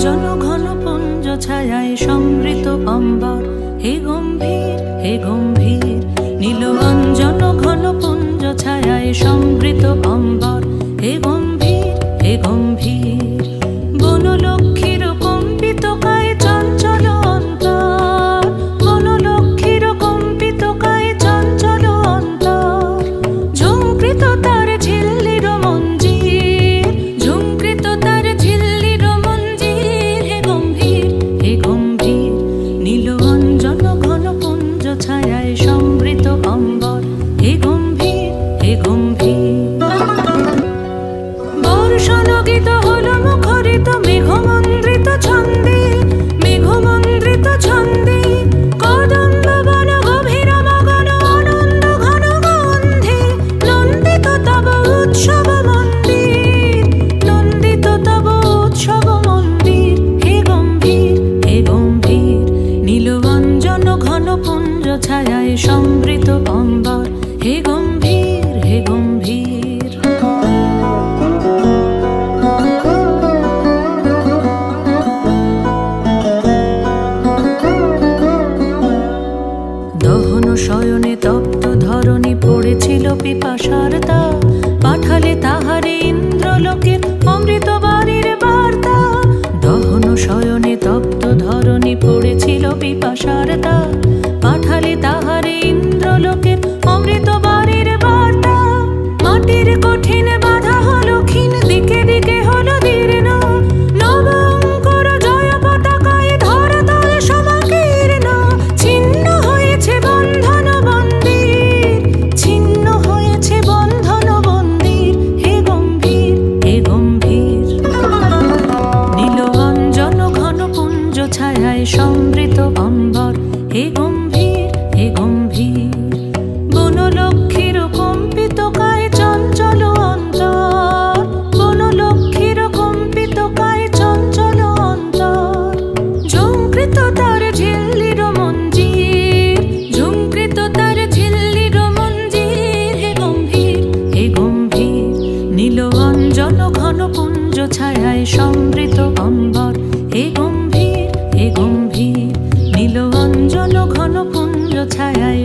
অঞ্জন ঘন পুঞ্জ ছায়ায় সমৃত অম্বর, হে গম্ভীর হে গম্ভীর। নীল অঞ্জন ঘন পুঞ্জ ছায়ায় সমৃত অম্বর, হে গম্ভীর হে গম্ভীর। বনলক্ষ্মীর কম্পিত কায় চঞ্চল অন্তর, বনলক্ষ্মীর কম্পিত কায় চঞ্চল অন্তর। ঝুঙ্কৃত তার ঝিল্লির মঞ্জির, ঝুঙ্কৃত তার ঝিল্লির মঞ্জির, হে গম্ভীর হে গম্ভীর। নীল অঞ্জন ঘন পুঞ্জ ছায়ায় সমৃত অম্বর, হে গম্ভীর হে গম্ভীর। বর্ষণগীত হল মুখরিত মেঘমন্দ্রিত ছন্দে, মেঘমন্দ্রিত ছন্দে। কদম্ব বন গভীর মগন আনন্দ ঘন গন্ধে, নন্দিত তব উৎসব মন্দির, নন্দিত তব উৎসব মন্দির, হে গম্ভীর হে গম্ভীর। নীল অঞ্জন ঘন পুঞ্জ ছায়ায় সমৃত অম্বর, হে গম্ভীর হে গম্ভীর। দহন শয়নে তপ্ত ধরণী পড়েছিল পিপাসার তা, পাঠালে তাহারে ইন্দ্রলোকের অমৃত বাণীর বার্তা। দহন শয়নে তপ্ত ধরণী পড়েছিল পিপাসার তা, পাঠালে তাহারে ইন্দ্রলোকের অমৃত বাণীর বার্তা। মাটির কঠিন বাধা হলো ক্ষীণ, দিকে দিকে হলো দীর্ণ, নবঙ্কর জয় পতাকায় ধরাতল সমাকীর্ণ। ছিন্ন হয়েছে বন্ধন বন্দির, ছিন্ন হয়েছে বন্ধন বন্দির, হে গম্ভীর হে গম্ভীর। নীল অঞ্জন ঘন পুঞ্জ ছায়ায় সমৃত অম্বর, হে গম্ভীর হে গম্ভীর। বনলক্ষ্মীর কম্পিত কায় চঞ্চল অন্তর, বনলক্ষ্মীর কম্পিত কায় চঞ্চল অন্তর। ঝুঙ্কৃত তার ঝিল্লির মঞ্জির, ঝুঙ্কৃত তার ঝিল্লির মঞ্জির, হে গম্ভীর হে গম্ভীর। নীল অঞ্জন ঘন পুঞ্জ ছায়ায় সমৃত অম্বর, হে গম্ভীর হে গম্ভীর। নীল অঞ্জন ঘন পুঞ্জ ছায়ায়